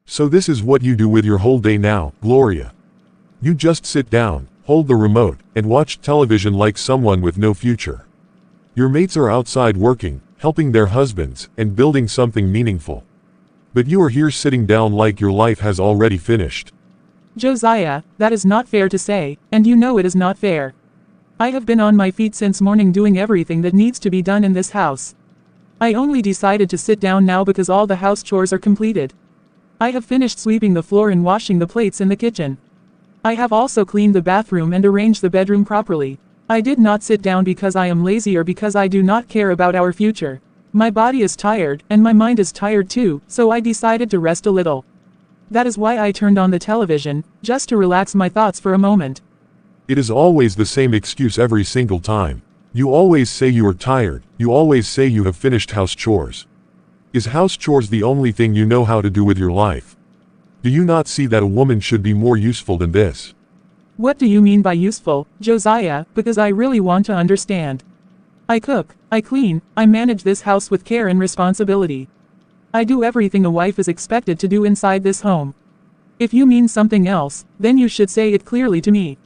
So this is what you do with your whole day now, Gloria. You just sit down, hold the remote, and watch television like someone with no future. Your mates are outside working, helping their husbands, and building something meaningful. But you are here sitting down like your life has already finished. Josiah, that is not fair to say, and you know it is not fair. I have been on my feet since morning doing everything that needs to be done in this house. I only decided to sit down now because all the house chores are completed. I have finished sweeping the floor and washing the plates in the kitchen. I have also cleaned the bathroom and arranged the bedroom properly. I did not sit down because I am lazy or because I do not care about our future. My body is tired, and my mind is tired too, so I decided to rest a little. That is why I turned on the television, just to relax my thoughts for a moment. It is always the same excuse every single time. You always say you are tired, you always say you have finished house chores. Is house chores the only thing you know how to do with your life? Do you not see that a woman should be more useful than this? What do you mean by useful, Josiah, because I really want to understand. I cook, I clean, I manage this house with care and responsibility. I do everything a wife is expected to do inside this home. If you mean something else, then you should say it clearly to me.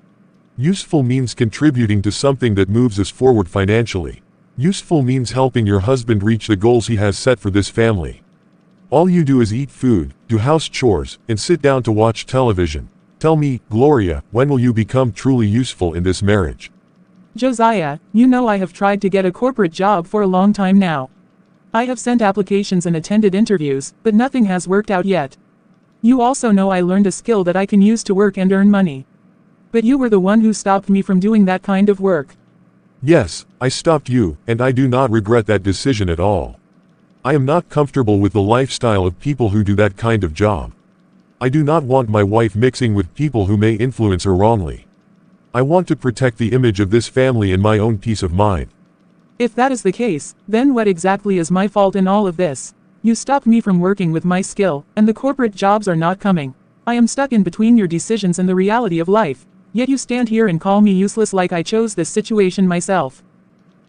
Useful means contributing to something that moves us forward financially. Useful means helping your husband reach the goals he has set for this family. All you do is eat food, do house chores, and sit down to watch television. Tell me, Gloria, when will you become truly useful in this marriage? Josiah, you know I have tried to get a corporate job for a long time now. I have sent applications and attended interviews, but nothing has worked out yet. You also know I learned a skill that I can use to work and earn money. But you were the one who stopped me from doing that kind of work. Yes, I stopped you, and I do not regret that decision at all. I am not comfortable with the lifestyle of people who do that kind of job. I do not want my wife mixing with people who may influence her wrongly. I want to protect the image of this family and my own peace of mind. If that is the case, then what exactly is my fault in all of this? You stopped me from working with my skill, and the corporate jobs are not coming. I am stuck in between your decisions and the reality of life. Yet you stand here and call me useless like I chose this situation myself.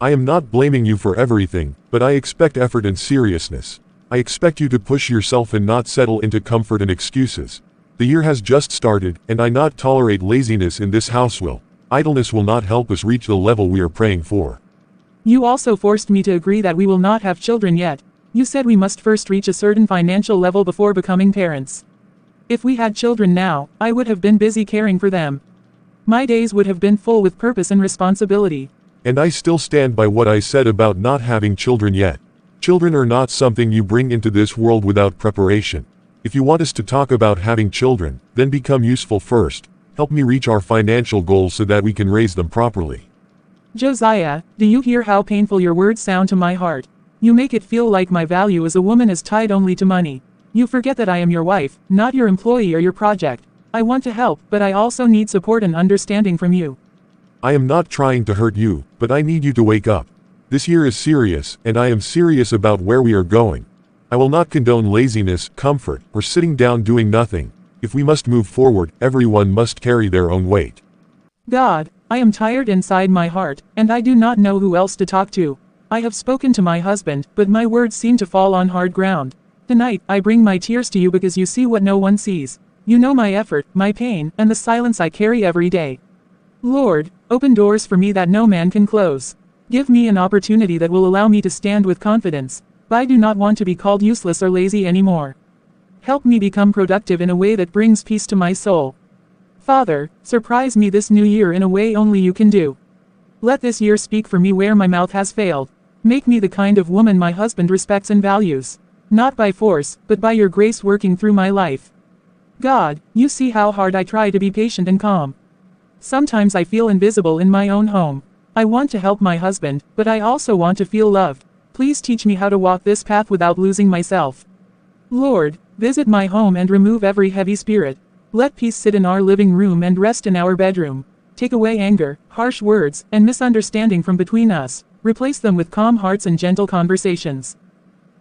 I am not blaming you for everything, but I expect effort and seriousness. I expect you to push yourself and not settle into comfort and excuses. The year has just started, and I not tolerate laziness in this house. Idleness will not help us reach the level we are praying for. You also forced me to agree that we will not have children yet. You said we must first reach a certain financial level before becoming parents. If we had children now, I would have been busy caring for them. My days would have been full with purpose and responsibility. And I still stand by what I said about not having children yet. Children are not something you bring into this world without preparation. If you want us to talk about having children, then become useful first. Help me reach our financial goals so that we can raise them properly. Josiah, do you hear how painful your words sound to my heart? You make it feel like my value as a woman is tied only to money. You forget that I am your wife, not your employee or your project. I want to help, but I also need support and understanding from you. I am not trying to hurt you, but I need you to wake up. This year is serious, and I am serious about where we are going. I will not condone laziness, comfort, or sitting down doing nothing. If we must move forward, everyone must carry their own weight. God, I am tired inside my heart, and I do not know who else to talk to. I have spoken to my husband, but my words seem to fall on hard ground. Tonight, I bring my tears to you because you see what no one sees. You know my effort, my pain, and the silence I carry every day. Lord, open doors for me that no man can close. Give me an opportunity that will allow me to stand with confidence. I do not want to be called useless or lazy anymore. Help me become productive in a way that brings peace to my soul. Father, surprise me this new year in a way only you can do. Let this year speak for me where my mouth has failed. Make me the kind of woman my husband respects and values. Not by force, but by your grace working through my life. God, you see how hard I try to be patient and calm. Sometimes I feel invisible in my own home. I want to help my husband, but I also want to feel loved. Please teach me how to walk this path without losing myself. Lord, visit my home and remove every heavy spirit. Let peace sit in our living room and rest in our bedroom. Take away anger, harsh words, and misunderstanding from between us. Replace them with calm hearts and gentle conversations.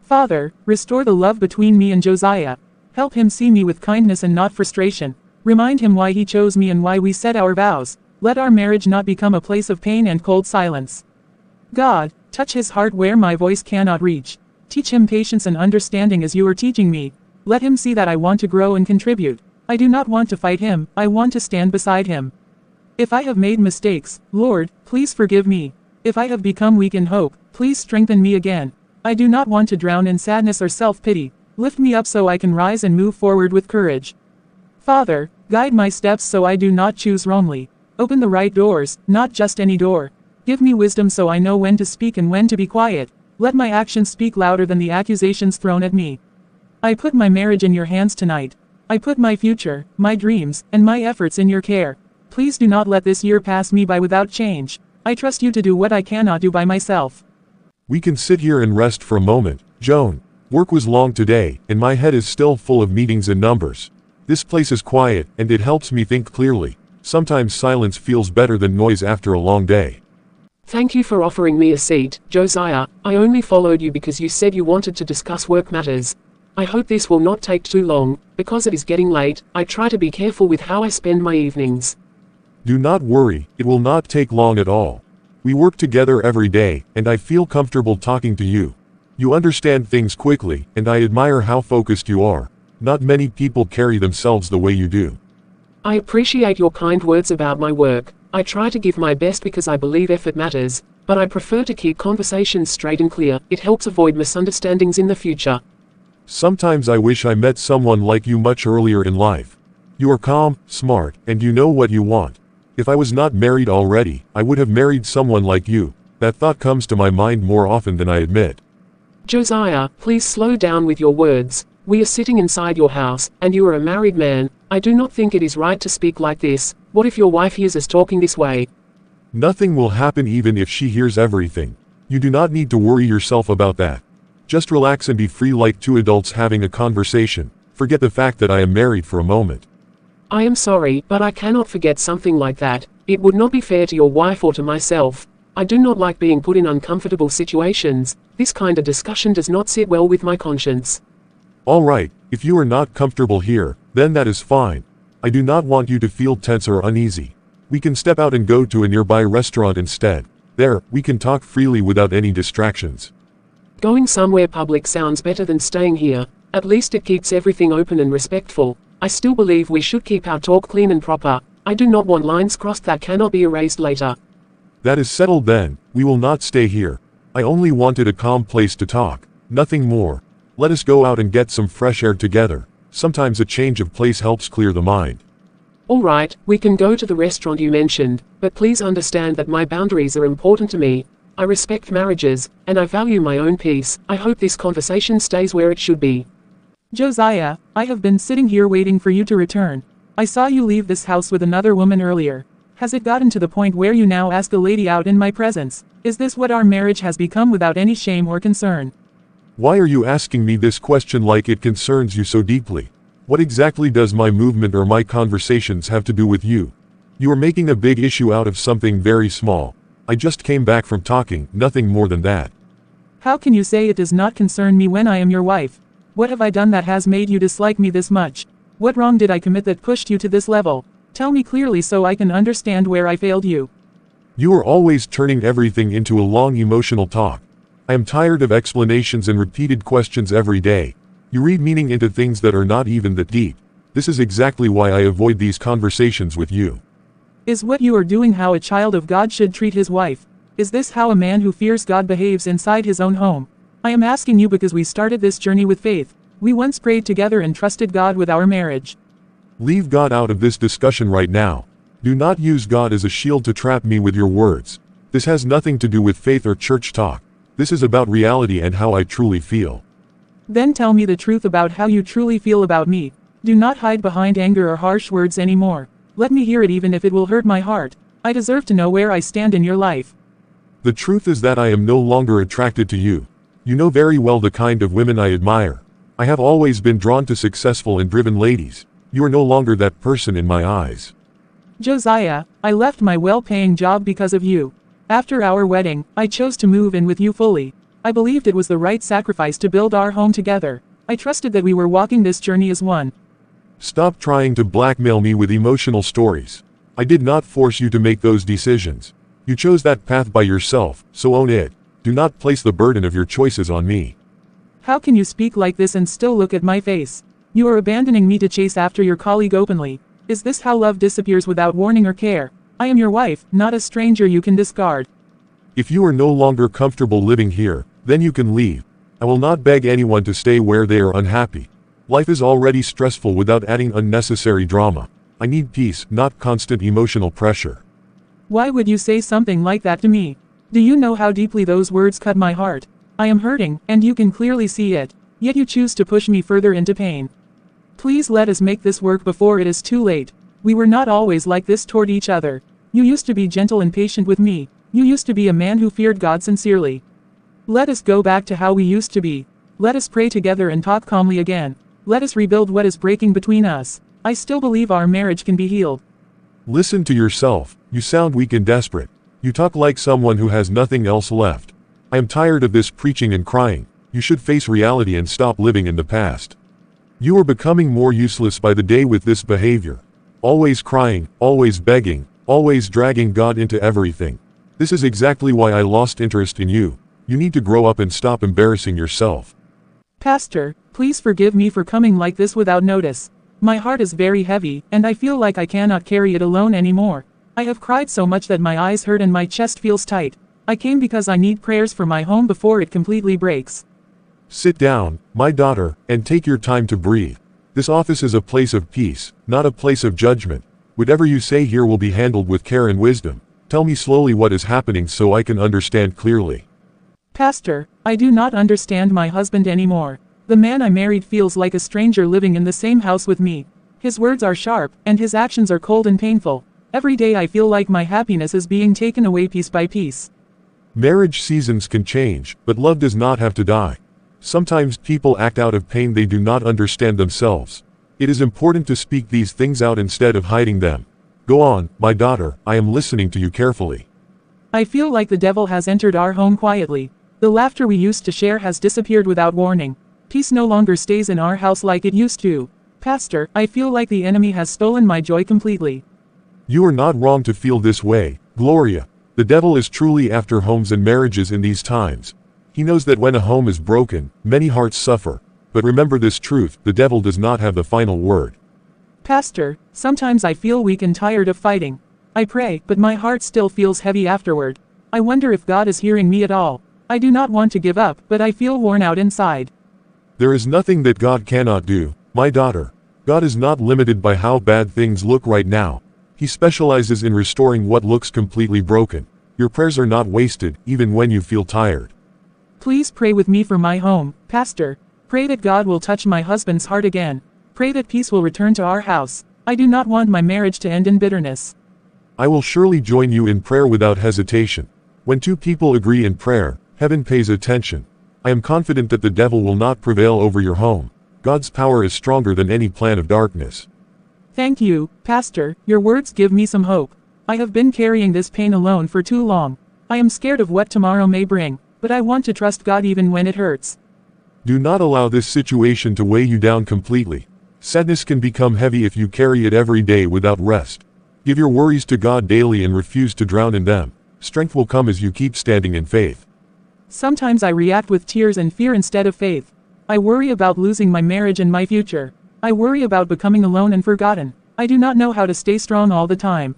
Father, restore the love between me and Josiah. Help him see me with kindness and not frustration. Remind him why he chose me and why we said our vows. Let our marriage not become a place of pain and cold silence. God, touch his heart where my voice cannot reach. Teach him patience and understanding as you are teaching me. Let him see that I want to grow and contribute. I do not want to fight him, I want to stand beside him. If I have made mistakes, Lord, please forgive me. If I have become weak in hope, please strengthen me again. I do not want to drown in sadness or self-pity. Lift me up so I can rise and move forward with courage. Father, guide my steps so I do not choose wrongly. Open the right doors, not just any door. Give me wisdom so I know when to speak and when to be quiet. Let my actions speak louder than the accusations thrown at me. I put my marriage in your hands tonight. I put my future, my dreams, and my efforts in your care. Please do not let this year pass me by without change. I trust you to do what I cannot do by myself. We can sit here and rest for a moment, Joan. Work was long today, and my head is still full of meetings and numbers. This place is quiet, and it helps me think clearly. Sometimes silence feels better than noise after a long day. Thank you for offering me a seat, Josiah. I only followed you because you said you wanted to discuss work matters. I hope this will not take too long, because it is getting late. I try to be careful with how I spend my evenings. Do not worry, it will not take long at all. We work together every day, and I feel comfortable talking to you. You understand things quickly, and I admire how focused you are. Not many people carry themselves the way you do. I appreciate your kind words about my work. I try to give my best because I believe effort matters, but I prefer to keep conversations straight and clear. It helps avoid misunderstandings in the future. Sometimes I wish I met someone like you much earlier in life. You are calm, smart, and you know what you want. If I was not married already, I would have married someone like you. That thought comes to my mind more often than I admit. Josiah, please slow down with your words. We are sitting inside your house, and you are a married man. I do not think it is right to speak like this. What if your wife hears us talking this way? Nothing will happen even if she hears everything. You do not need to worry yourself about that. Just relax and be free like two adults having a conversation. Forget the fact that I am married for a moment. I am sorry, but I cannot forget something like that. It would not be fair to your wife or to myself. I do not like being put in uncomfortable situations. This kind of discussion does not sit well with my conscience. All right, if you are not comfortable here, then that is fine. I do not want you to feel tense or uneasy. We can step out and go to a nearby restaurant instead. There, we can talk freely without any distractions. Going somewhere public sounds better than staying here. At least it keeps everything open and respectful. I still believe we should keep our talk clean and proper. I do not want lines crossed that cannot be erased later. That is settled then. We will not stay here. I only wanted a calm place to talk. Nothing more. Let us go out and get some fresh air together. Sometimes a change of place helps clear the mind. All right, we can go to the restaurant you mentioned, but please understand that my boundaries are important to me. I respect marriages, and I value my own peace. I hope this conversation stays where it should be. Josiah, I have been sitting here waiting for you to return. I saw you leave this house with another woman earlier. Has it gotten to the point where you now ask a lady out in my presence? Is this what our marriage has become without any shame or concern? Why are you asking me this question like it concerns you so deeply? What exactly does my movement or my conversations have to do with you? You are making a big issue out of something very small. I just came back from talking, nothing more than that. How can you say it does not concern me when I am your wife? What have I done that has made you dislike me this much? What wrong did I commit that pushed you to this level? Tell me clearly so I can understand where I failed you. You are always turning everything into a long emotional talk. I am tired of explanations and repeated questions every day. You read meaning into things that are not even that deep. This is exactly why I avoid these conversations with you. Is what you are doing how a child of God should treat his wife? Is this how a man who fears God behaves inside his own home? I am asking you because we started this journey with faith. We once prayed together and trusted God with our marriage. Leave God out of this discussion right now. Do not use God as a shield to trap me with your words. This has nothing to do with faith or church talk. This is about reality and how I truly feel. Then tell me the truth about how you truly feel about me. Do not hide behind anger or harsh words anymore. Let me hear it even if it will hurt my heart. I deserve to know where I stand in your life. The truth is that I am no longer attracted to you. You know very well the kind of women I admire. I have always been drawn to successful and driven ladies. You are no longer that person in my eyes. Josiah, I left my well-paying job because of you. After our wedding, I chose to move in with you fully. I believed it was the right sacrifice to build our home together. I trusted that we were walking this journey as one. Stop trying to blackmail me with emotional stories. I did not force you to make those decisions. You chose that path by yourself, so own it. Do not place the burden of your choices on me. How can you speak like this and still look at my face? You are abandoning me to chase after your colleague openly. Is this how love disappears without warning or care? I am your wife, not a stranger you can discard. If you are no longer comfortable living here, then you can leave. I will not beg anyone to stay where they are unhappy. Life is already stressful without adding unnecessary drama. I need peace, not constant emotional pressure. Why would you say something like that to me? Do you know how deeply those words cut my heart? I am hurting, and you can clearly see it, yet you choose to push me further into pain. Please let us make this work before it is too late. We were not always like this toward each other. You used to be gentle and patient with me. You used to be a man who feared God sincerely. Let us go back to how we used to be. Let us pray together and talk calmly again. Let us rebuild what is breaking between us. I still believe our marriage can be healed. Listen to yourself. You sound weak and desperate. You talk like someone who has nothing else left. I am tired of this preaching and crying. You should face reality and stop living in the past. You are becoming more useless by the day with this behavior. Always crying, always begging, always dragging God into everything. This is exactly why I lost interest in you. You need to grow up and stop embarrassing yourself. Pastor, please forgive me for coming like this without notice. My heart is very heavy, and I feel like I cannot carry it alone anymore. I have cried so much that my eyes hurt and my chest feels tight. I came because I need prayers for my home before it completely breaks. Sit down, my daughter, and take your time to breathe. This office is a place of peace, not a place of judgment. Whatever you say here will be handled with care and wisdom. Tell me slowly what is happening so I can understand clearly. Pastor, I do not understand my husband anymore. The man I married feels like a stranger living in the same house with me. His words are sharp, and his actions are cold and painful. Every day I feel like my happiness is being taken away piece by piece. Marriage seasons can change, but love does not have to die. Sometimes people act out of pain they do not understand themselves. It is important to speak these things out instead of hiding them. Go on, my daughter, I am listening to you carefully. I feel like the devil has entered our home quietly. The laughter we used to share has disappeared without warning. Peace no longer stays in our house like it used to. Pastor, I feel like the enemy has stolen my joy completely. You are not wrong to feel this way, Gloria. The devil is truly after homes and marriages in these times. He knows that when a home is broken, many hearts suffer. But remember this truth, the devil does not have the final word. Pastor, sometimes I feel weak and tired of fighting. I pray, but my heart still feels heavy afterward. I wonder if God is hearing me at all. I do not want to give up, but I feel worn out inside. There is nothing that God cannot do, my daughter. God is not limited by how bad things look right now. He specializes in restoring what looks completely broken. Your prayers are not wasted, even when you feel tired. Please pray with me for my home, Pastor. Pray that God will touch my husband's heart again. Pray that peace will return to our house. I do not want my marriage to end in bitterness. I will surely join you in prayer without hesitation. When two people agree in prayer, heaven pays attention. I am confident that the devil will not prevail over your home. God's power is stronger than any plan of darkness. Thank you, Pastor. Your words give me some hope. I have been carrying this pain alone for too long. I am scared of what tomorrow may bring, but I want to trust God even when it hurts. Do not allow this situation to weigh you down completely. Sadness can become heavy if you carry it every day without rest. Give your worries to God daily and refuse to drown in them. Strength will come as you keep standing in faith. Sometimes I react with tears and fear instead of faith. I worry about losing my marriage and my future. I worry about becoming alone and forgotten. I do not know how to stay strong all the time.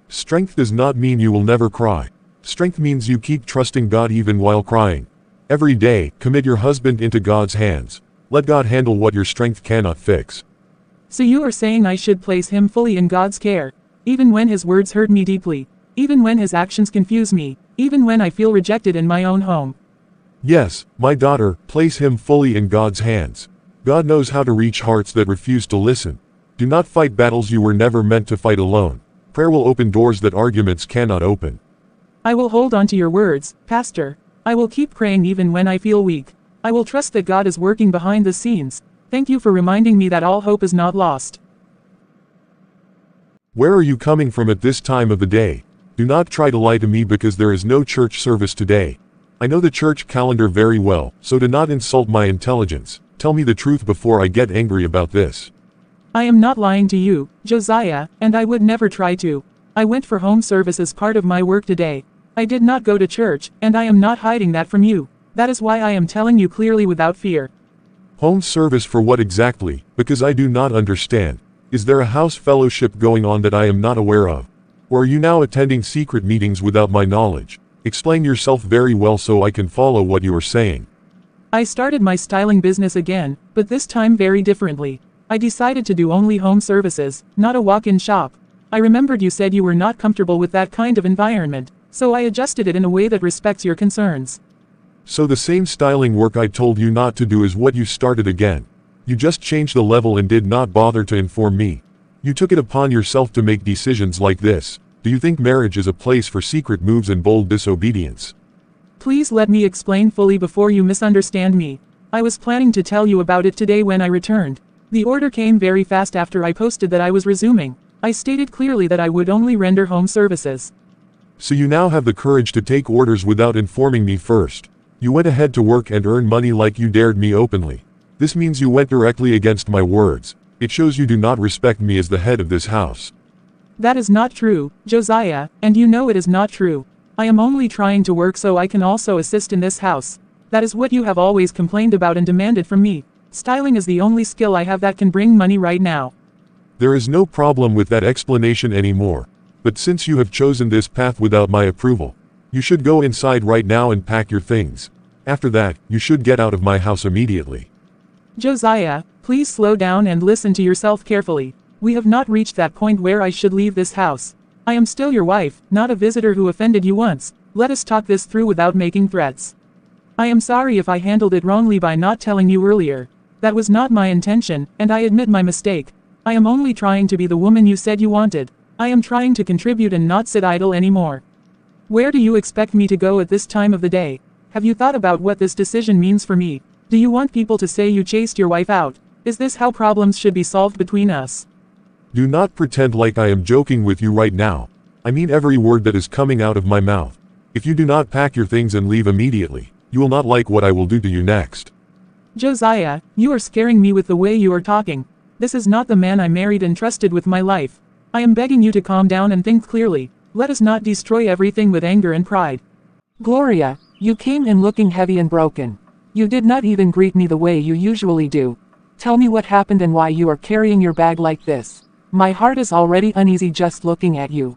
Strength does not mean you will never cry. Strength means you keep trusting God even while crying. Every day, commit your husband into God's hands. Let God handle what your strength cannot fix. So you are saying I should place him fully in God's care, even when his words hurt me deeply, even when his actions confuse me, even when I feel rejected in my own home. Yes, my daughter, place him fully in God's hands. God knows how to reach hearts that refuse to listen. Do not fight battles you were never meant to fight alone. Prayer will open doors that arguments cannot open. I will hold on to your words, Pastor. I will keep praying even when I feel weak. I will trust that God is working behind the scenes. Thank you for reminding me that all hope is not lost. Where are you coming from at this time of the day? Do not try to lie to me because there is no church service today. I know the church calendar very well, so do not insult my intelligence. Tell me the truth before I get angry about this. I am not lying to you, Josiah, and I would never try to. I went for home service as part of my work today. I did not go to church, and I am not hiding that from you. That is why I am telling you clearly without fear. Home service for what exactly? Because I do not understand. Is there a house fellowship going on that I am not aware of? Or are you now attending secret meetings without my knowledge? Explain yourself very well so I can follow what you are saying. I started my styling business again, but this time very differently. I decided to do only home services, not a walk-in shop. I remembered you said you were not comfortable with that kind of environment, so I adjusted it in a way that respects your concerns. So the same styling work I told you not to do is what you started again. You just changed the level and did not bother to inform me. You took it upon yourself to make decisions like this. Do you think marriage is a place for secret moves and bold disobedience? Please let me explain fully before you misunderstand me. I was planning to tell you about it today when I returned. The order came very fast after I posted that I was resuming. I stated clearly that I would only render home services. So you now have the courage to take orders without informing me first. You went ahead to work and earn money like you dared me openly. This means you went directly against my words. It shows you do not respect me as the head of this house. That is not true, Josiah, and you know it is not true. I am only trying to work so I can also assist in this house. That is what you have always complained about and demanded from me. Styling is the only skill I have that can bring money right now. There is no problem with that explanation anymore. But since you have chosen this path without my approval, you should go inside right now and pack your things. After that, you should get out of my house immediately. Josiah, please slow down and listen to yourself carefully. We have not reached that point where I should leave this house. I am still your wife, not a visitor who offended you once. Let us talk this through without making threats. I am sorry if I handled it wrongly by not telling you earlier. That was not my intention, and I admit my mistake. I am only trying to be the woman you said you wanted. I am trying to contribute and not sit idle anymore. Where do you expect me to go at this time of the day? Have you thought about what this decision means for me? Do you want people to say you chased your wife out? Is this how problems should be solved between us? Do not pretend like I am joking with you right now. I mean every word that is coming out of my mouth. If you do not pack your things and leave immediately, you will not like what I will do to you next. Josiah, you are scaring me with the way you are talking. This is not the man I married and trusted with my life. I am begging you to calm down and think clearly. Let us not destroy everything with anger and pride. Gloria, you came in looking heavy and broken. You did not even greet me the way you usually do. Tell me what happened and why you are carrying your bag like this. My heart is already uneasy just looking at you.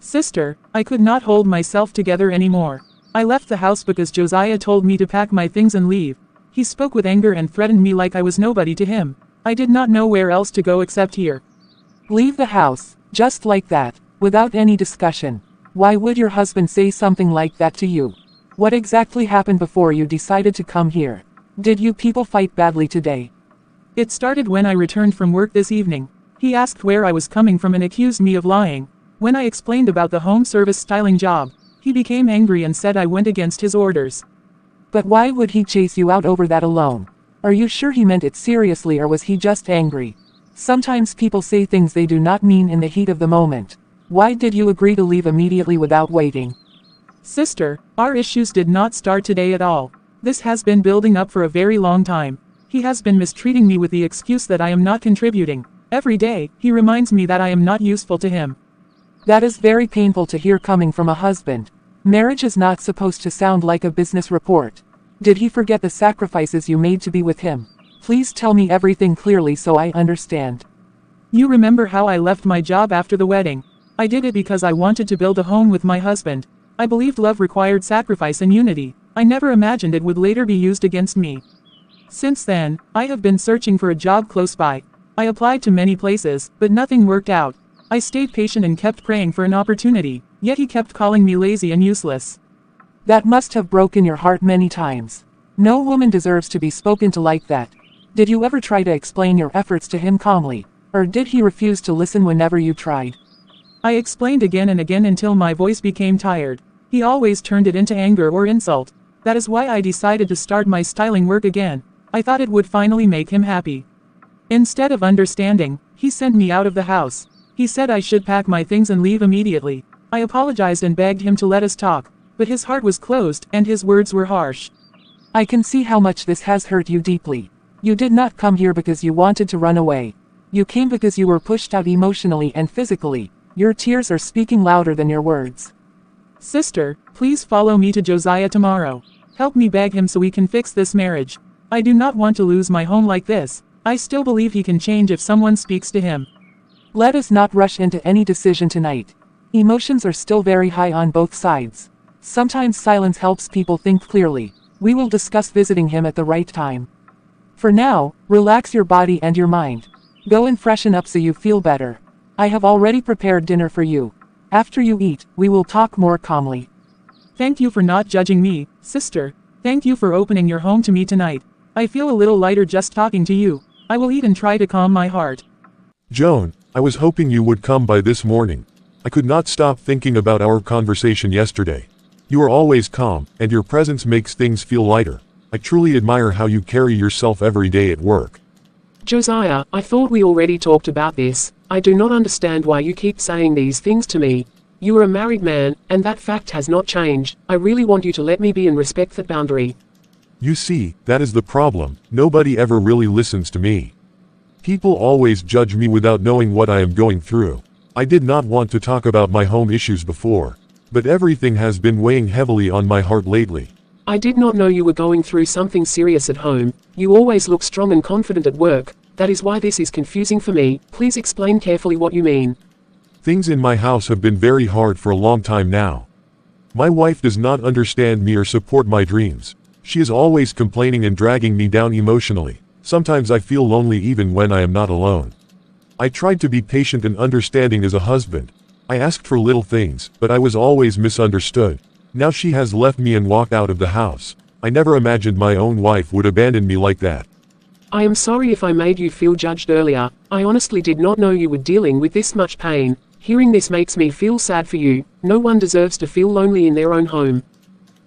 Sister, I could not hold myself together anymore. I left the house because Josiah told me to pack my things and leave. He spoke with anger and threatened me like I was nobody to him. I did not know where else to go except here. Leave the house, just like that, without any discussion. Why would your husband say something like that to you? What exactly happened before you decided to come here? Did you people fight badly today? It started when I returned from work this evening. He asked where I was coming from and accused me of lying. When I explained about the home service styling job, he became angry and said I went against his orders. But why would he chase you out over that alone? Are you sure he meant it seriously or was he just angry? Sometimes people say things they do not mean in the heat of the moment. Why did you agree to leave immediately without waiting? Sister, our issues did not start today at all. This has been building up for a very long time. He has been mistreating me with the excuse that I am not contributing. Every day, he reminds me that I am not useful to him. That is very painful to hear coming from a husband. Marriage is not supposed to sound like a business report. Did he forget the sacrifices you made to be with him? Please tell me everything clearly so I understand. You remember how I left my job after the wedding. I did it because I wanted to build a home with my husband. I believed love required sacrifice and unity. I never imagined it would later be used against me. Since then, I have been searching for a job close by. I applied to many places, but nothing worked out. I stayed patient and kept praying for an opportunity, yet he kept calling me lazy and useless. That must have broken your heart many times. No woman deserves to be spoken to like that. Did you ever try to explain your efforts to him calmly, or did he refuse to listen whenever you tried? I explained again and again until my voice became tired. He always turned it into anger or insult. That is why I decided to start my styling work again. I thought it would finally make him happy. Instead of understanding, he sent me out of the house. He said I should pack my things and leave immediately. I apologized and begged him to let us talk, but his heart was closed and his words were harsh. I can see how much this has hurt you deeply. You did not come here because you wanted to run away. You came because you were pushed out emotionally and physically. Your tears are speaking louder than your words. Sister, please follow me to Josiah tomorrow. Help me beg him so we can fix this marriage. I do not want to lose my home like this. I still believe he can change if someone speaks to him. Let us not rush into any decision tonight. Emotions are still very high on both sides. Sometimes silence helps people think clearly. We will discuss visiting him at the right time. For now, relax your body and your mind. Go and freshen up so you feel better. I have already prepared dinner for you. After you eat, we will talk more calmly. Thank you for not judging me, sister. Thank you for opening your home to me tonight. I feel a little lighter just talking to you. I will eat and try to calm my heart. Joan, I was hoping you would come by this morning. I could not stop thinking about our conversation yesterday. You are always calm, and your presence makes things feel lighter. I truly admire how you carry yourself every day at work. Josiah, I thought we already talked about this. I do not understand why you keep saying these things to me. You are a married man, and that fact has not changed. I really want you to let me be and respect that boundary. You see, that is the problem. Nobody ever really listens to me. People always judge me without knowing what I am going through. I did not want to talk about my home issues before, but everything has been weighing heavily on my heart lately. I did not know you were going through something serious at home. You always look strong and confident at work. That is why this is confusing for me. Please explain carefully what you mean. Things in my house have been very hard for a long time now. My wife does not understand me or support my dreams. She is always complaining and dragging me down emotionally. Sometimes I feel lonely even when I am not alone. I tried to be patient and understanding as a husband. I asked for little things, but I was always misunderstood. Now she has left me and walked out of the house. I never imagined my own wife would abandon me like that. I am sorry if I made you feel judged earlier. I honestly did not know you were dealing with this much pain. Hearing this makes me feel sad for you. No one deserves to feel lonely in their own home.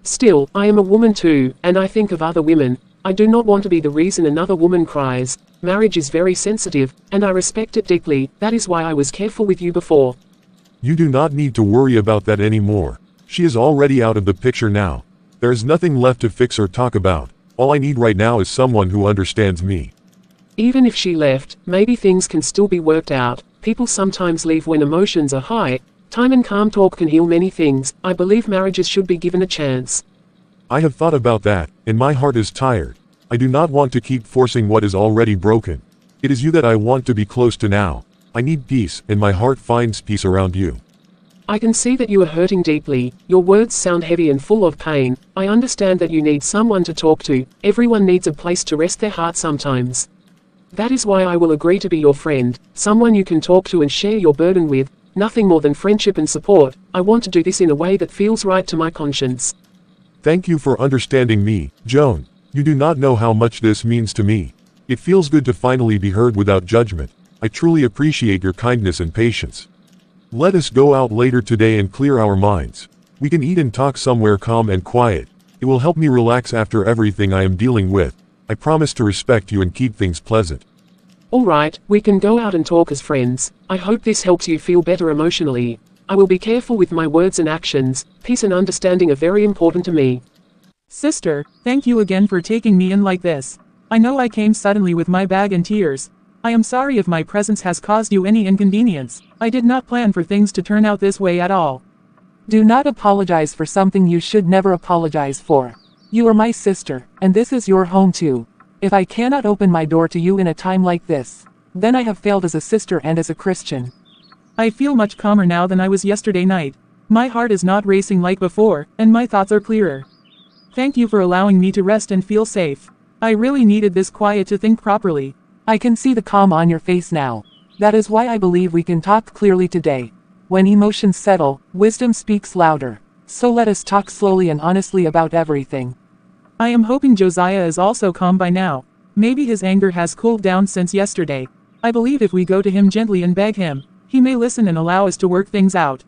Still, I am a woman too, and I think of other women. I do not want to be the reason another woman cries. Marriage is very sensitive, and I respect it deeply. That is why I was careful with you before. You do not need to worry about that anymore. She is already out of the picture now. There is nothing left to fix or talk about. All I need right now is someone who understands me. Even if she left, maybe things can still be worked out. People sometimes leave when emotions are high. Time and calm talk can heal many things. I believe marriages should be given a chance. I have thought about that, and my heart is tired. I do not want to keep forcing what is already broken. It is you that I want to be close to now. I need peace, and my heart finds peace around you. I can see that you are hurting deeply. Your words sound heavy and full of pain. I understand that you need someone to talk to. Everyone needs a place to rest their heart sometimes. That is why I will agree to be your friend, someone you can talk to and share your burden with. Nothing more than friendship and support. I want to do this in a way that feels right to my conscience. Thank you for understanding me, Joan. You do not know how much this means to me. It feels good to finally be heard without judgment. I truly appreciate your kindness and patience. Let us go out later today and clear our minds. We can eat and talk somewhere calm and quiet. It will help me relax after everything I am dealing with. I promise to respect you and keep things pleasant. Alright, we can go out and talk as friends. I hope this helps you feel better emotionally. I will be careful with my words and actions. Peace and understanding are very important to me. Sister, thank you again for taking me in like this. I know I came suddenly with my bag and tears. I am sorry if my presence has caused you any inconvenience. I did not plan for things to turn out this way at all. Do not apologize for something you should never apologize for. You are my sister, and this is your home too. If I cannot open my door to you in a time like this, then I have failed as a sister and as a Christian. I feel much calmer now than I was yesterday night. My heart is not racing like before, and my thoughts are clearer. Thank you for allowing me to rest and feel safe. I really needed this quiet to think properly. I can see the calm on your face now. That is why I believe we can talk clearly today. When emotions settle, wisdom speaks louder. So let us talk slowly and honestly about everything. I am hoping Josiah is also calm by now. Maybe his anger has cooled down since yesterday. I believe if we go to him gently and beg him, he may listen and allow us to work things out.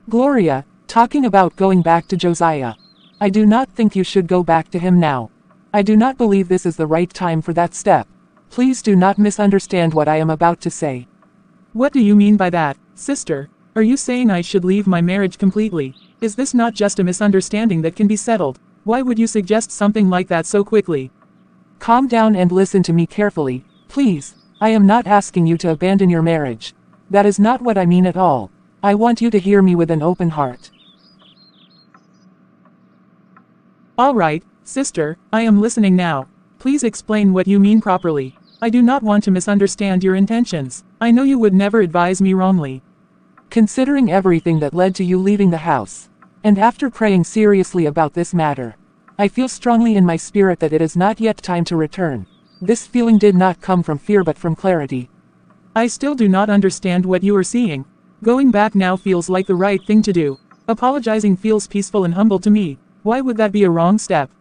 Gloria, talking about going back to Josiah. I do not think you should go back to him now. I do not believe this is the right time for that step. Please do not misunderstand what I am about to say. What do you mean by that, sister? Are you saying I should leave my marriage completely? Is this not just a misunderstanding that can be settled? Why would you suggest something like that so quickly? Calm down and listen to me carefully, please. I am not asking you to abandon your marriage. That is not what I mean at all. I want you to hear me with an open heart. All right, sister, I am listening now. Please explain what you mean properly. I do not want to misunderstand your intentions. I know you would never advise me wrongly. Considering everything that led to you leaving the house, and after praying seriously about this matter, I feel strongly in my spirit that it is not yet time to return. This feeling did not come from fear but from clarity. I still do not understand what you are seeing. Going back now feels like the right thing to do. Apologizing feels peaceful and humble to me. Why would that be a wrong step?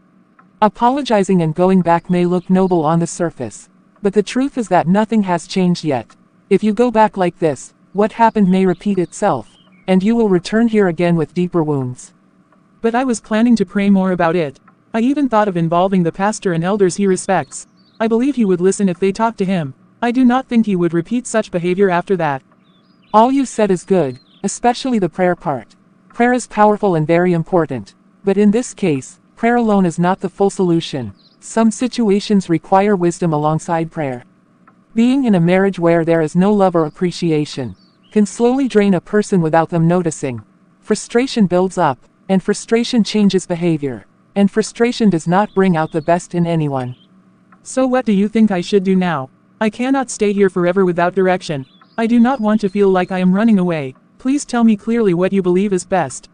Apologizing and going back may look noble on the surface, but the truth is that nothing has changed yet. If you go back like this, what happened may repeat itself, and you will return here again with deeper wounds. But I was planning to pray more about it. I even thought of involving the pastor and elders he respects. I believe he would listen if they talked to him. I do not think he would repeat such behavior after that. All you said is good, especially the prayer part. Prayer is powerful and very important. But in this case, prayer alone is not the full solution. Some situations require wisdom alongside prayer. Being in a marriage where there is no love or appreciation can slowly drain a person without them noticing. Frustration builds up, and frustration changes behavior, and frustration does not bring out the best in anyone. So what do you think I should do now? I cannot stay here forever without direction. I do not want to feel like I am running away. Please tell me clearly what you believe is best.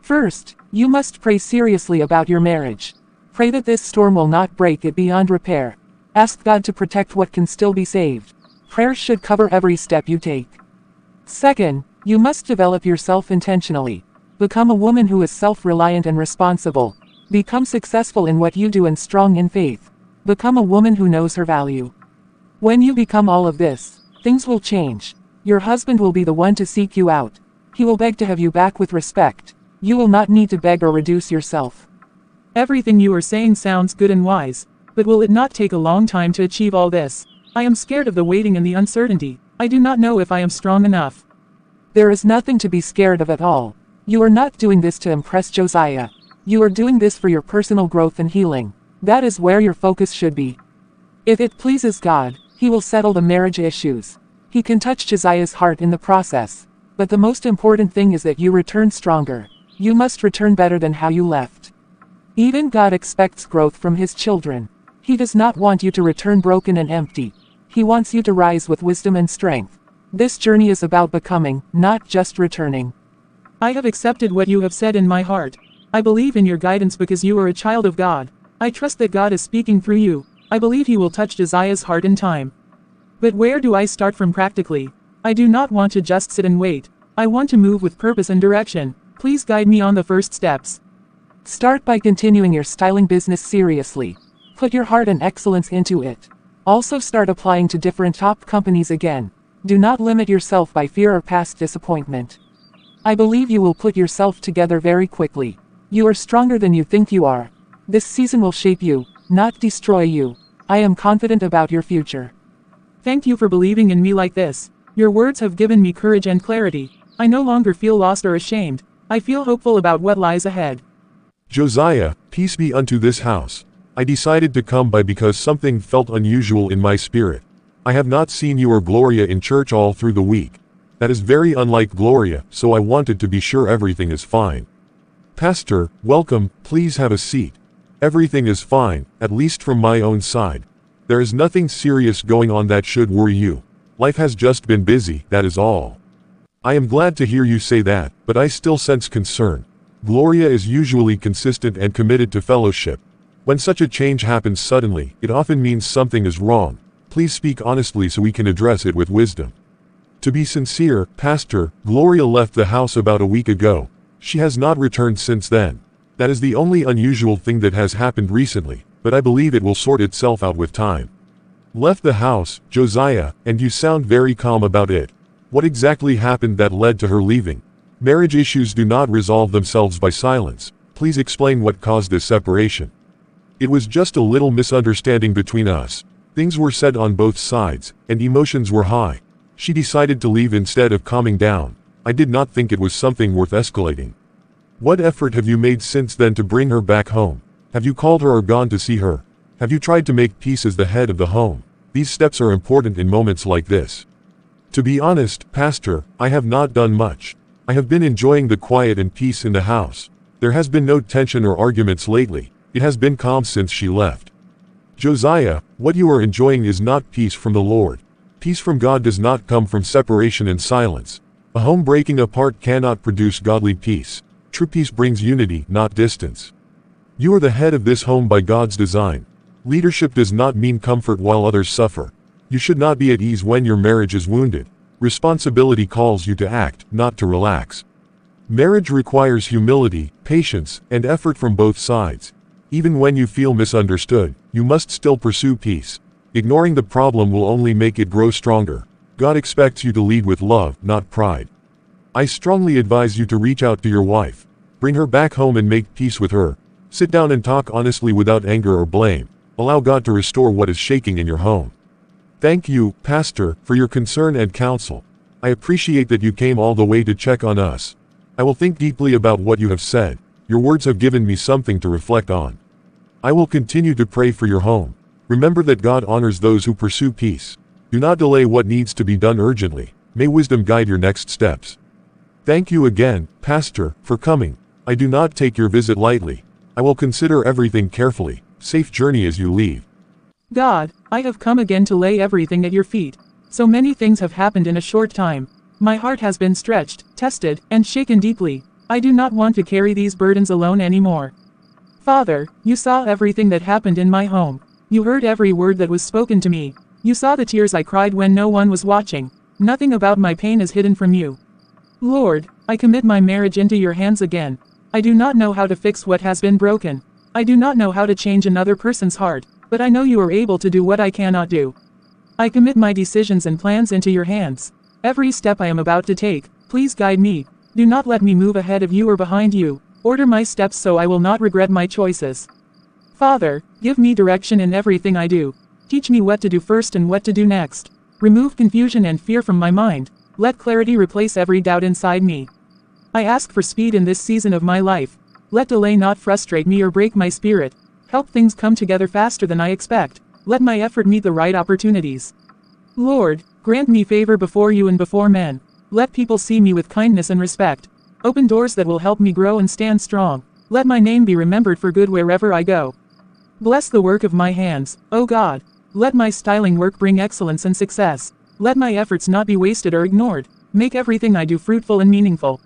First, you must pray seriously about your marriage. Pray that this storm will not break it beyond repair. Ask God to protect what can still be saved. Prayer should cover every step you take. Second, you must develop yourself intentionally. Become a woman who is self-reliant and responsible. Become successful in what you do and strong in faith. Become a woman who knows her value. When you become all of this, things will change. Your husband will be the one to seek you out. He will beg to have you back with respect. You will not need to beg or reduce yourself. Everything you are saying sounds good and wise, but will it not take a long time to achieve all this? I am scared of the waiting and the uncertainty. I do not know if I am strong enough. There is nothing to be scared of at all. You are not doing this to impress Josiah. You are doing this for your personal growth and healing. That is where your focus should be. If it pleases God, He will settle the marriage issues. He can touch Josiah's heart in the process. But the most important thing is that you return stronger. You must return better than how you left. Even God expects growth from His children. He does not want you to return broken and empty. He wants you to rise with wisdom and strength. This journey is about becoming, not just returning. I have accepted what you have said in my heart. I believe in your guidance because you are a child of God. I trust that God is speaking through you. I believe He will touch Josiah's heart in time. But where do I start from practically? I do not want to just sit and wait. I want to move with purpose and direction. Please guide me on the first steps. Start by continuing your styling business seriously. Put your heart and excellence into it. Also start applying to different top companies again. Do not limit yourself by fear or past disappointment. I believe you will put yourself together very quickly. You are stronger than you think you are. This season will shape you, not destroy you. I am confident about your future. Thank you for believing in me like this. Your words have given me courage and clarity. I no longer feel lost or ashamed. I feel hopeful about what lies ahead. Josiah, peace be unto this house. I decided to come by because something felt unusual in my spirit. I have not seen you or Gloria in church all through the week. That is very unlike Gloria, so I wanted to be sure everything is fine. Pastor, welcome, please have a seat. Everything is fine, at least from my own side. There is nothing serious going on that should worry you. Life has just been busy, that is all. I am glad to hear you say that, but I still sense concern. Gloria is usually consistent and committed to fellowship. When such a change happens suddenly, it often means something is wrong. Please speak honestly so we can address it with wisdom. To be sincere, Pastor, Gloria left the house about a week ago. She has not returned since then. That is the only unusual thing that has happened recently, but I believe it will sort itself out with time. Left the house, Josiah, and you sound very calm about it. What exactly happened that led to her leaving? Marriage issues do not resolve themselves by silence. Please explain what caused this separation. It was just a little misunderstanding between us. Things were said on both sides, and emotions were high. She decided to leave instead of calming down. I did not think it was something worth escalating. What effort have you made since then to bring her back home? Have you called her or gone to see her? Have you tried to make peace as the head of the home? These steps are important in moments like this. To be honest, Pastor, I have not done much. I have been enjoying the quiet and peace in the house. There has been no tension or arguments lately. It has been calm since she left. Josiah, what you are enjoying is not peace from the Lord. Peace from God does not come from separation and silence. A home breaking apart cannot produce godly peace. True peace brings unity, not distance. You are the head of this home by God's design. Leadership does not mean comfort while others suffer. You should not be at ease when your marriage is wounded. Responsibility calls you to act, not to relax. Marriage requires humility, patience, and effort from both sides. Even when you feel misunderstood, you must still pursue peace. Ignoring the problem will only make it grow stronger. God expects you to lead with love, not pride. I strongly advise you to reach out to your wife. Bring her back home and make peace with her. Sit down and talk honestly without anger or blame. Allow God to restore what is shaking in your home. Thank you, Pastor, for your concern and counsel. I appreciate that you came all the way to check on us. I will think deeply about what you have said. Your words have given me something to reflect on. I will continue to pray for your home. Remember that God honors those who pursue peace. Do not delay what needs to be done urgently. May wisdom guide your next steps. Thank you again, Pastor, for coming. I do not take your visit lightly. I will consider everything carefully. Safe journey as you leave. God, I have come again to lay everything at your feet. So many things have happened in a short time. My heart has been stretched, tested, and shaken deeply. I do not want to carry these burdens alone anymore. Father, you saw everything that happened in my home. You heard every word that was spoken to me. You saw the tears I cried when no one was watching. Nothing about my pain is hidden from you. Lord, I commit my marriage into your hands again. I do not know how to fix what has been broken. I do not know how to change another person's heart, but I know you are able to do what I cannot do. I commit my decisions and plans into your hands. Every step I am about to take, please guide me. Do not let me move ahead of you or behind you. Order my steps so I will not regret my choices. Father, give me direction in everything I do. Teach me what to do first and what to do next. Remove confusion and fear from my mind. Let clarity replace every doubt inside me. I ask for speed in this season of my life. Let delay not frustrate me or break my spirit. Help things come together faster than I expect. Let my effort meet the right opportunities. Lord, grant me favor before you and before men. Let people see me with kindness and respect. Open doors that will help me grow and stand strong. Let my name be remembered for good wherever I go. Bless the work of my hands, O God. Let my styling work bring excellence and success. Let my efforts not be wasted or ignored. Make everything I do fruitful and meaningful.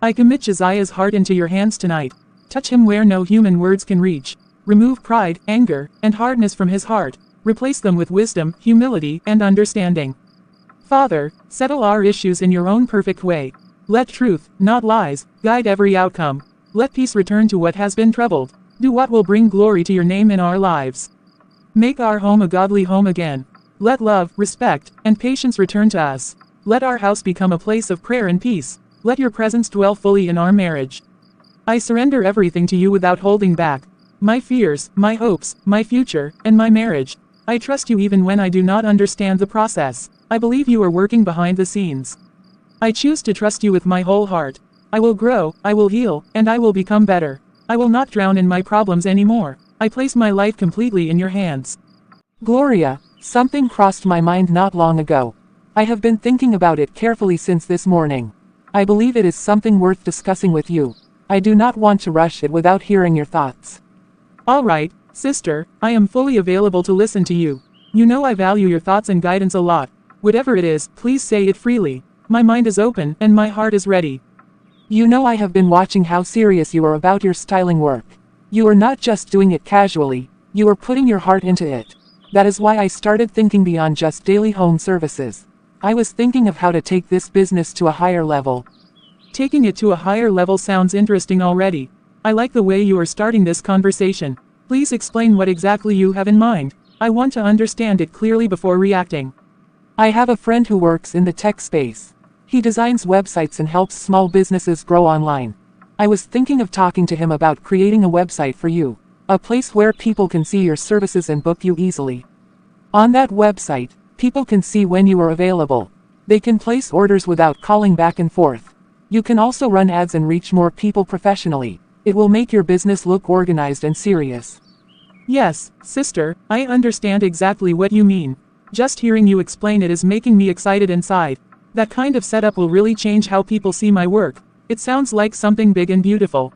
I commit Josiah's heart into your hands tonight. Touch him where no human words can reach. Remove pride, anger, and hardness from his heart. Replace them with wisdom, humility, and understanding. Father, settle our issues in your own perfect way. Let truth, not lies, guide every outcome. Let peace return to what has been troubled. Do what will bring glory to your name in our lives. Make our home a godly home again. Let love, respect, and patience return to us. Let our house become a place of prayer and peace. Let your presence dwell fully in our marriage. I surrender everything to you without holding back. My fears, my hopes, my future, and my marriage. I trust you even when I do not understand the process. I believe you are working behind the scenes. I choose to trust you with my whole heart. I will grow, I will heal, and I will become better. I will not drown in my problems anymore. I place my life completely in your hands. Gloria, something crossed my mind not long ago. I have been thinking about it carefully since this morning. I believe it is something worth discussing with you. I do not want to rush it without hearing your thoughts. All right, sister, I am fully available to listen to you. You know I value your thoughts and guidance a lot. Whatever it is, please say it freely. My mind is open, and my heart is ready. You know I have been watching how serious you are about your styling work. You are not just doing it casually, you are putting your heart into it. That is why I started thinking beyond just daily home services. I was thinking of how to take this business to a higher level. Taking it to a higher level sounds interesting already. I like the way you are starting this conversation. Please explain what exactly you have in mind. I want to understand it clearly before reacting. I have a friend who works in the tech space. He designs websites and helps small businesses grow online. I was thinking of talking to him about creating a website for you, a place where people can see your services and book you easily. On that website, people can see when you are available. They can place orders without calling back and forth. You can also run ads and reach more people professionally. It will make your business look organized and serious. Yes, sister, I understand exactly what you mean. Just hearing you explain it is making me excited inside. That kind of setup will really change how people see my work. It sounds like something big and beautiful.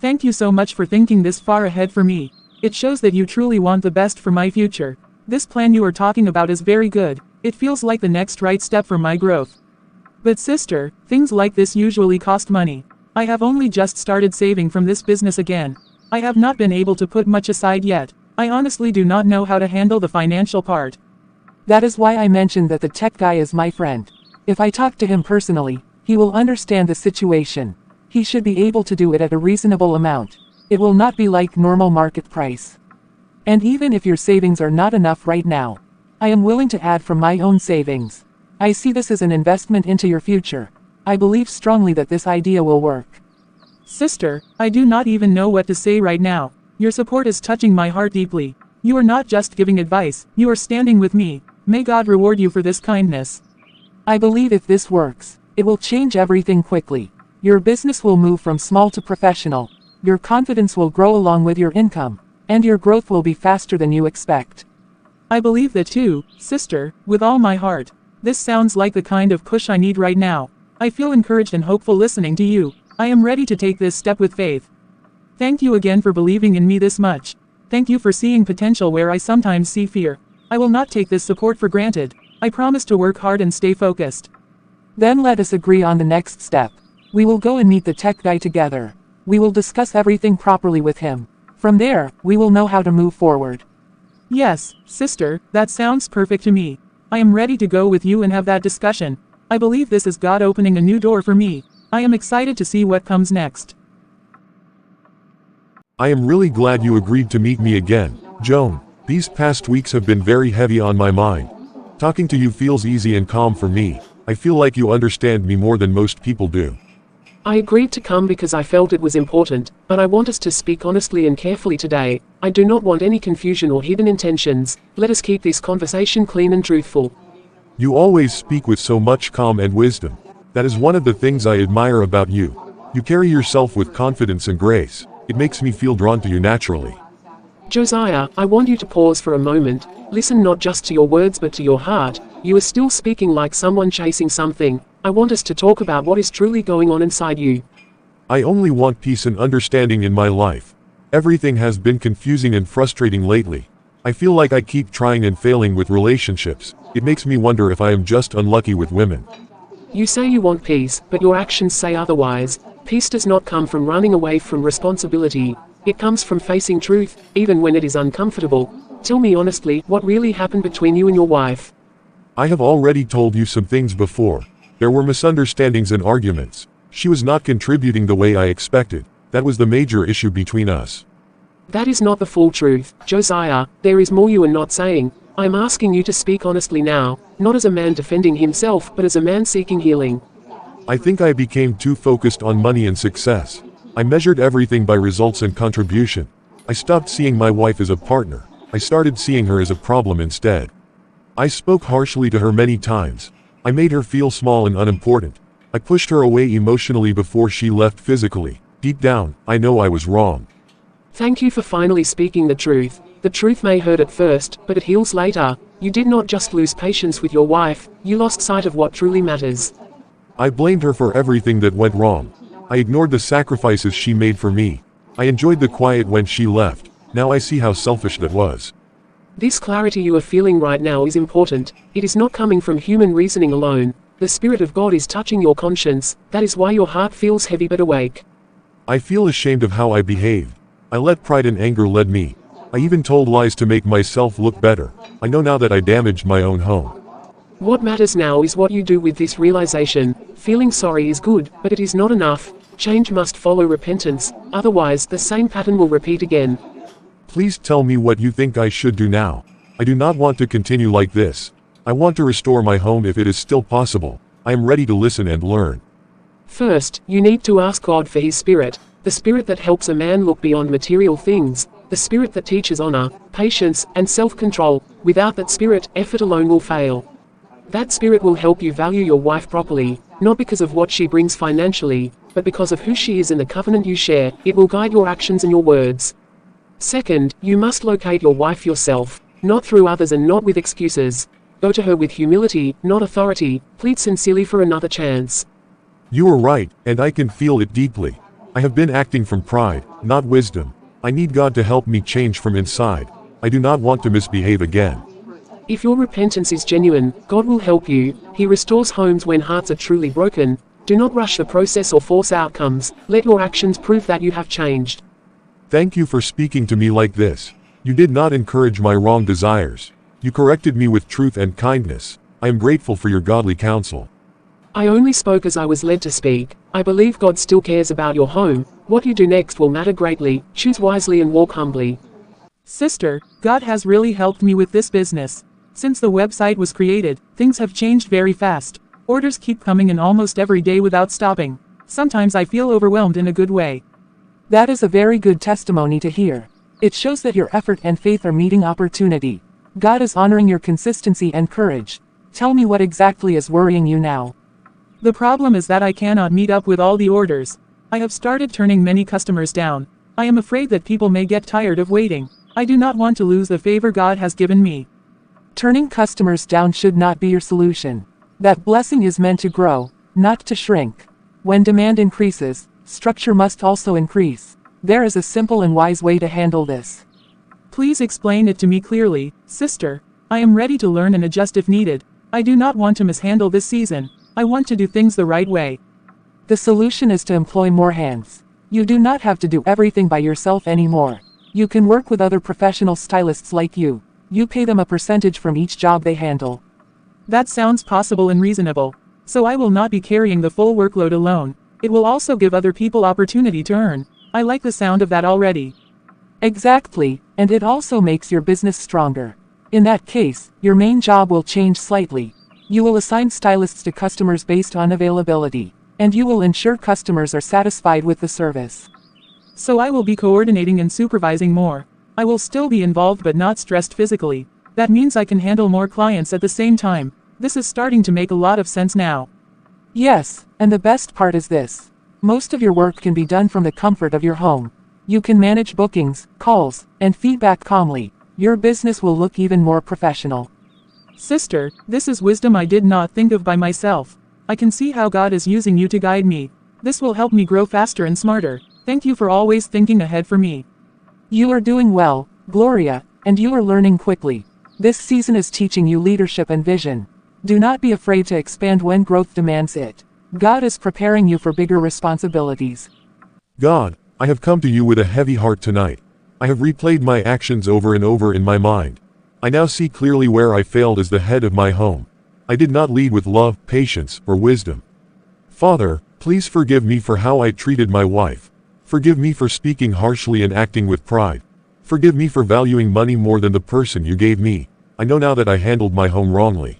Thank you so much for thinking this far ahead for me. It shows that you truly want the best for my future. This plan you are talking about is very good. It feels like the next right step for my growth. But sister, things like this usually cost money. I have only just started saving from this business again. I have not been able to put much aside yet. I honestly do not know how to handle the financial part. That is why I mentioned that the tech guy is my friend. If I talk to him personally, he will understand the situation. He should be able to do it at a reasonable amount. It will not be like normal market price. And even if your savings are not enough right now, I am willing to add from my own savings. I see this as an investment into your future. I believe strongly that this idea will work. Sister, I do not even know what to say right now. Your support is touching my heart deeply. You are not just giving advice, you are standing with me. May God reward you for this kindness. I believe if this works, it will change everything quickly. Your business will move from small to professional. Your confidence will grow along with your income, and your growth will be faster than you expect. I believe that too, sister, with all my heart. This sounds like the kind of push I need right now. I feel encouraged and hopeful listening to you. I am ready to take this step with faith. Thank you again for believing in me this much. Thank you for seeing potential where I sometimes see fear. I will not take this support for granted. I promise to work hard and stay focused. Then let us agree on the next step. We will go and meet the tech guy together. We will discuss everything properly with him. From there, we will know how to move forward. Yes, sister, that sounds perfect to me. I am ready to go with you and have that discussion. I believe this is God opening a new door for me. I am excited to see what comes next. I am really glad you agreed to meet me again, Joan. These past weeks have been very heavy on my mind. Talking to you feels easy and calm for me. I feel like you understand me more than most people do. I agreed to come because I felt it was important, but I want us to speak honestly and carefully today. I do not want any confusion or hidden intentions. Let us keep this conversation clean and truthful. You always speak with so much calm and wisdom. That is one of the things I admire about you. You carry yourself with confidence and grace. It makes me feel drawn to you naturally. Josiah, I want you to pause for a moment. Listen not just to your words but to your heart. You are still speaking like someone chasing something. I want us to talk about what is truly going on inside you. I only want peace and understanding in my life. Everything has been confusing and frustrating lately. I feel like I keep trying and failing with relationships. It makes me wonder if I am just unlucky with women. You say you want peace, but your actions say otherwise. Peace does not come from running away from responsibility. It comes from facing truth, even when it is uncomfortable. Tell me honestly, what really happened between you and your wife? I have already told you some things before. There were misunderstandings and arguments. She was not contributing the way I expected. That was the major issue between us. That is not the full truth, Josiah. There is more you are not saying. I am asking you to speak honestly now, not as a man defending himself, but as a man seeking healing. I think I became too focused on money and success. I measured everything by results and contribution. I stopped seeing my wife as a partner. I started seeing her as a problem instead. I spoke harshly to her many times. I made her feel small and unimportant. I pushed her away emotionally before she left physically. Deep down, I know I was wrong. Thank you for finally speaking the truth. The truth may hurt at first, but it heals later. You did not just lose patience with your wife, you lost sight of what truly matters. I blamed her for everything that went wrong. I ignored the sacrifices she made for me. I enjoyed the quiet when she left. Now I see how selfish that was. This clarity you are feeling right now is important. It is not coming from human reasoning alone. The Spirit of God is touching your conscience. That is why your heart feels heavy but awake. I feel ashamed of how I behaved. I let pride and anger lead me. I even told lies to make myself look better. I know now that I damaged my own home. What matters now is what you do with this realization. Feeling sorry is good, but it is not enough. Change must follow repentance, otherwise the same pattern will repeat again. Please tell me what you think I should do now. I do not want to continue like this. I want to restore my home if it is still possible. I am ready to listen and learn. First, you need to ask God for His Spirit, the Spirit that helps a man look beyond material things, the Spirit that teaches honor, patience, and self-control. Without that Spirit, effort alone will fail. That Spirit will help you value your wife properly, not because of what she brings financially, but because of who she is and the covenant you share. It will guide your actions and your words. Second, you must locate your wife yourself, not through others and not with excuses. Go to her with humility, not authority. Plead sincerely for another chance. You are right, and I can feel it deeply. I have been acting from pride, not wisdom. I need God to help me change from inside. I do not want to misbehave again. If your repentance is genuine, God will help you. He restores homes when hearts are truly broken. Do not rush the process or force outcomes. Let your actions prove that you have changed. Thank you for speaking to me like this. You did not encourage my wrong desires. You corrected me with truth and kindness. I am grateful for your godly counsel. I only spoke as I was led to speak. I believe God still cares about your home. What you do next will matter greatly. Choose wisely and walk humbly. Sister, God has really helped me with this business. Since the website was created, things have changed very fast. Orders keep coming in almost every day without stopping. Sometimes I feel overwhelmed in a good way. That is a very good testimony to hear. It shows that your effort and faith are meeting opportunity. God is honoring your consistency and courage. Tell me what exactly is worrying you now. The problem is that I cannot meet up with all the orders. I have started turning many customers down. I am afraid that people may get tired of waiting. I do not want to lose the favor God has given me. Turning customers down should not be your solution. That blessing is meant to grow, not to shrink. When demand increases, structure must also increase. There is a simple and wise way to handle this. Please explain it to me clearly, sister. I am ready to learn and adjust if needed. I do not want to mishandle this season. I want to do things the right way. The solution is to employ more hands. You do not have to do everything by yourself anymore. You can work with other professional stylists like you. You pay them a percentage from each job they handle. That sounds possible and reasonable. So I will not be carrying the full workload alone. It will also give other people opportunity to earn. I like the sound of that already. Exactly, and it also makes your business stronger. In that case, your main job will change slightly. You will assign stylists to customers based on availability, and you will ensure customers are satisfied with the service. So I will be coordinating and supervising more. I will still be involved but not stressed physically. That means I can handle more clients at the same time. This is starting to make a lot of sense now. Yes, and the best part is this. Most of your work can be done from the comfort of your home. You can manage bookings, calls, and feedback calmly. Your business will look even more professional. Sister, this is wisdom I did not think of by myself. I can see how God is using you to guide me. This will help me grow faster and smarter. Thank you for always thinking ahead for me. You are doing well, Gloria, and you are learning quickly. This season is teaching you leadership and vision. Do not be afraid to expand when growth demands it. God is preparing you for bigger responsibilities. God, I have come to you with a heavy heart tonight. I have replayed my actions over and over in my mind. I now see clearly where I failed as the head of my home. I did not lead with love, patience, or wisdom. Father, please forgive me for how I treated my wife. Forgive me for speaking harshly and acting with pride. Forgive me for valuing money more than the person you gave me. I know now that I handled my home wrongly.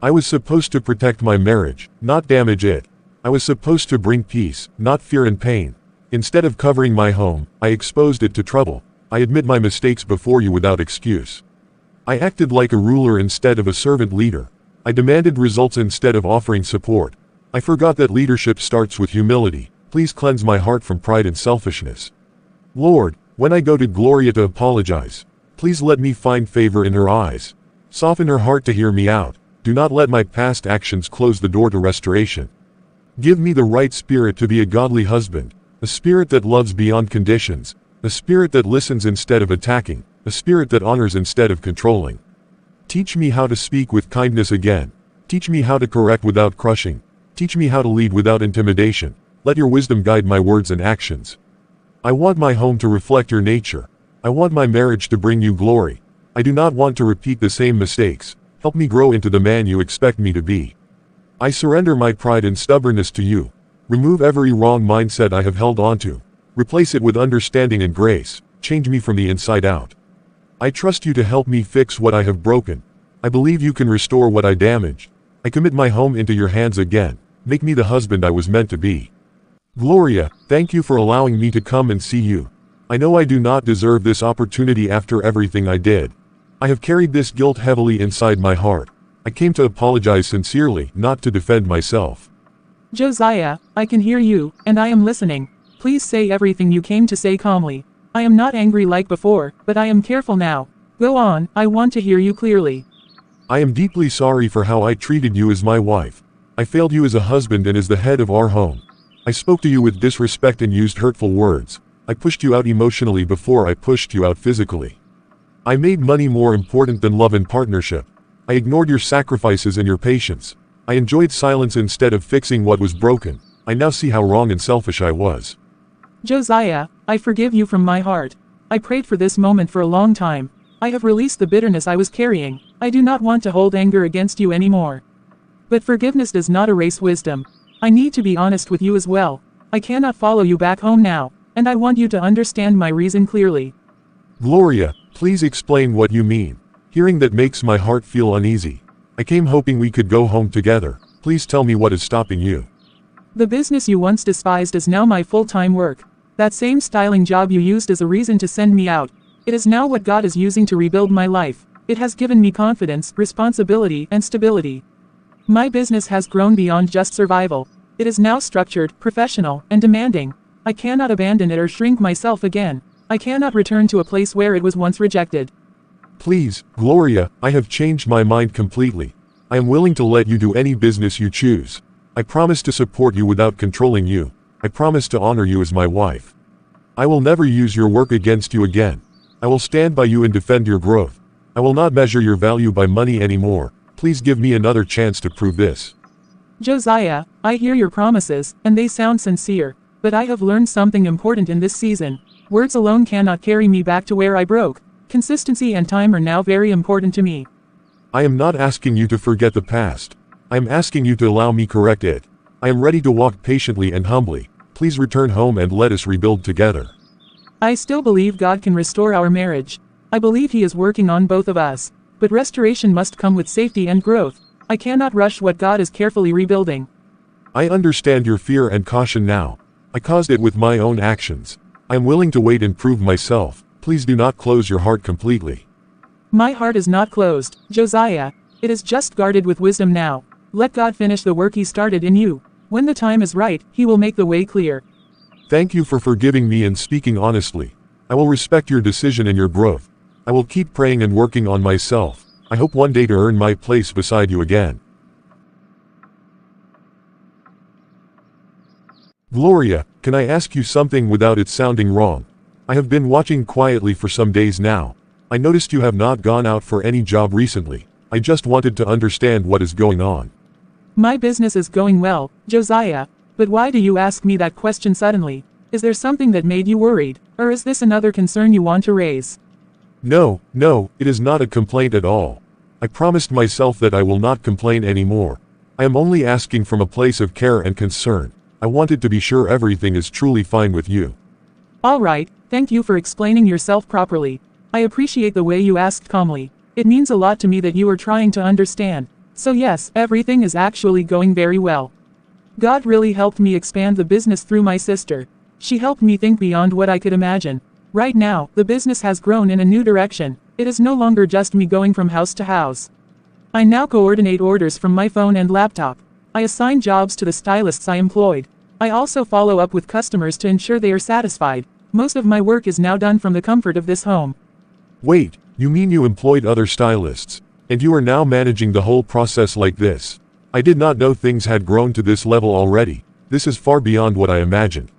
I was supposed to protect my marriage, not damage it. I was supposed to bring peace, not fear and pain. Instead of covering my home, I exposed it to trouble. I admit my mistakes before you without excuse. I acted like a ruler instead of a servant leader. I demanded results instead of offering support. I forgot that leadership starts with humility. Please cleanse my heart from pride and selfishness. Lord, when I go to Gloria to apologize, please let me find favor in her eyes. Soften her heart to hear me out. Do not let my past actions close the door to restoration. Give me the right spirit to be a godly husband, a spirit that loves beyond conditions, a spirit that listens instead of attacking, a spirit that honors instead of controlling. Teach me how to speak with kindness again. Teach me how to correct without crushing. Teach me how to lead without intimidation. Let your wisdom guide my words and actions. I want my home to reflect your nature. I want my marriage to bring you glory. I do not want to repeat the same mistakes. Help me grow into the man you expect me to be. I surrender my pride and stubbornness to you. Remove every wrong mindset I have held onto. Replace it with understanding and grace. Change me from the inside out. I trust you to help me fix what I have broken. I believe you can restore what I damaged. I commit my home into your hands again. Make me the husband I was meant to be. Gloria, thank you for allowing me to come and see you. I know I do not deserve this opportunity after everything I did. I have carried this guilt heavily inside my heart. I came to apologize sincerely, not to defend myself. Josiah, I can hear you, and I am listening. Please say everything you came to say calmly. I am not angry like before, but I am careful now. Go on, I want to hear you clearly. I am deeply sorry for how I treated you as my wife. I failed you as a husband and as the head of our home. I spoke to you with disrespect and used hurtful words. I pushed you out emotionally before I pushed you out physically. I made money more important than love and partnership. I ignored your sacrifices and your patience. I enjoyed silence instead of fixing what was broken. I now see how wrong and selfish I was. Josiah, I forgive you from my heart. I prayed for this moment for a long time. I have released the bitterness I was carrying. I do not want to hold anger against you anymore. But forgiveness does not erase wisdom. I need to be honest with you as well. I cannot follow you back home now, and I want you to understand my reason clearly. Gloria, please explain what you mean. Hearing that makes my heart feel uneasy. I came hoping we could go home together. Please tell me what is stopping you. The business you once despised is now my full-time work. That same styling job you used as a reason to send me out. It is now what God is using to rebuild my life. It has given me confidence, responsibility, and stability. My business has grown beyond just survival. It is now structured, professional, and demanding. I cannot abandon it or shrink myself again. I cannot return to a place where it was once rejected. Please, Gloria, I have changed my mind completely. I am willing to let you do any business you choose. I promise to support you without controlling you. I promise to honor you as my wife. I will never use your work against you again. I will stand by you and defend your growth. I will not measure your value by money anymore. Please give me another chance to prove this. Josiah, I hear your promises, and they sound sincere, but I have learned something important in this season. Words alone cannot carry me back to where I broke. Consistency and time are now very important to me. I am not asking you to forget the past. I am asking you to allow me correct it. I am ready to walk patiently and humbly. Please return home and let us rebuild together. I still believe God can restore our marriage. I believe He is working on both of us. But restoration must come with safety and growth. I cannot rush what God is carefully rebuilding. I understand your fear and caution now. I caused it with my own actions. I am willing to wait and prove myself. Please do not close your heart completely. My heart is not closed, Josiah. It is just guarded with wisdom now. Let God finish the work He started in you. When the time is right, He will make the way clear. Thank you for forgiving me and speaking honestly. I will respect your decision and your growth. I will keep praying and working on myself. I hope one day to earn my place beside you again. Gloria, can I ask you something without it sounding wrong? I have been watching quietly for some days now. I noticed you have not gone out for any job recently. I just wanted to understand what is going on. My business is going well, Josiah. But why do you ask me that question suddenly? Is there something that made you worried, or is this another concern you want to raise? No, it is not a complaint at all. I promised myself that I will not complain anymore. I am only asking from a place of care and concern. I wanted to be sure everything is truly fine with you. All right, thank you for explaining yourself properly. I appreciate the way you asked calmly. It means a lot to me that you are trying to understand. So yes, everything is actually going very well. God really helped me expand the business through my sister. She helped me think beyond what I could imagine. Right now, the business has grown in a new direction. It is no longer just me going from house to house. I now coordinate orders from my phone and laptop. I assign jobs to the stylists I employed. I also follow up with customers to ensure they are satisfied. Most of my work is now done from the comfort of this home. Wait, you mean you employed other stylists, and you are now managing the whole process like this? I did not know things had grown to this level already. This is far beyond what I imagined.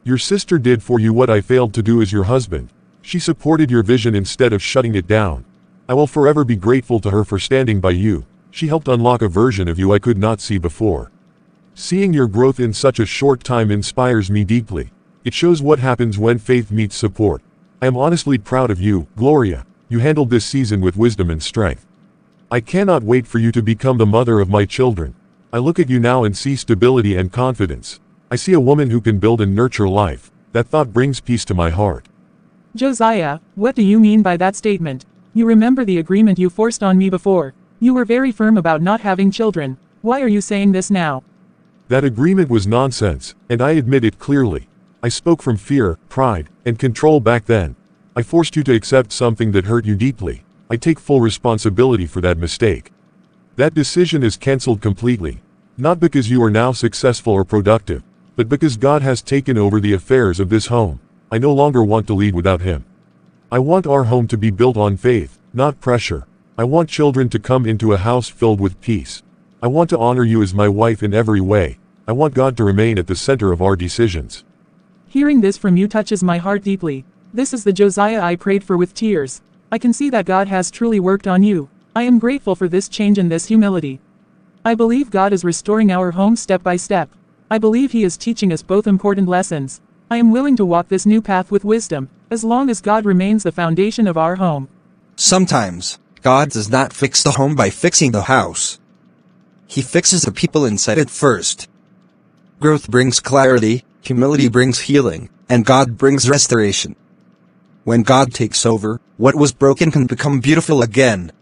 Your sister did for you what I failed to do as your husband. She supported your vision instead of shutting it down. I will forever be grateful to her for standing by you. She helped unlock a version of you I could not see before. Seeing your growth in such a short time inspires me deeply. It shows what happens when faith meets support. I am honestly proud of you, Gloria. You handled this season with wisdom and strength. I cannot wait for you to become the mother of my children. I look at you now and see stability and confidence. I see a woman who can build and nurture life. That thought brings peace to my heart. Josiah, what do you mean by that statement? You remember the agreement you forced on me before. You were very firm about not having children. Why are you saying this now? That agreement was nonsense, and I admit it clearly. I spoke from fear, pride, and control back then. I forced you to accept something that hurt you deeply. I take full responsibility for that mistake. That decision is cancelled completely. Not because you are now successful or productive, but because God has taken over the affairs of this home. I no longer want to lead without Him. I want our home to be built on faith, not pressure. I want children to come into a house filled with peace. I want to honor you as my wife in every way. I want God to remain at the center of our decisions. Hearing this from you touches my heart deeply. This is the Josiah I prayed for with tears. I can see that God has truly worked on you. I am grateful for this change and this humility. I believe God is restoring our home step by step. I believe He is teaching us both important lessons. I am willing to walk this new path with wisdom, as long as God remains the foundation of our home. Sometimes, God does not fix the home by fixing the house. He fixes the people inside it first. Growth brings clarity, humility brings healing, and God brings restoration. When God takes over, what was broken can become beautiful again.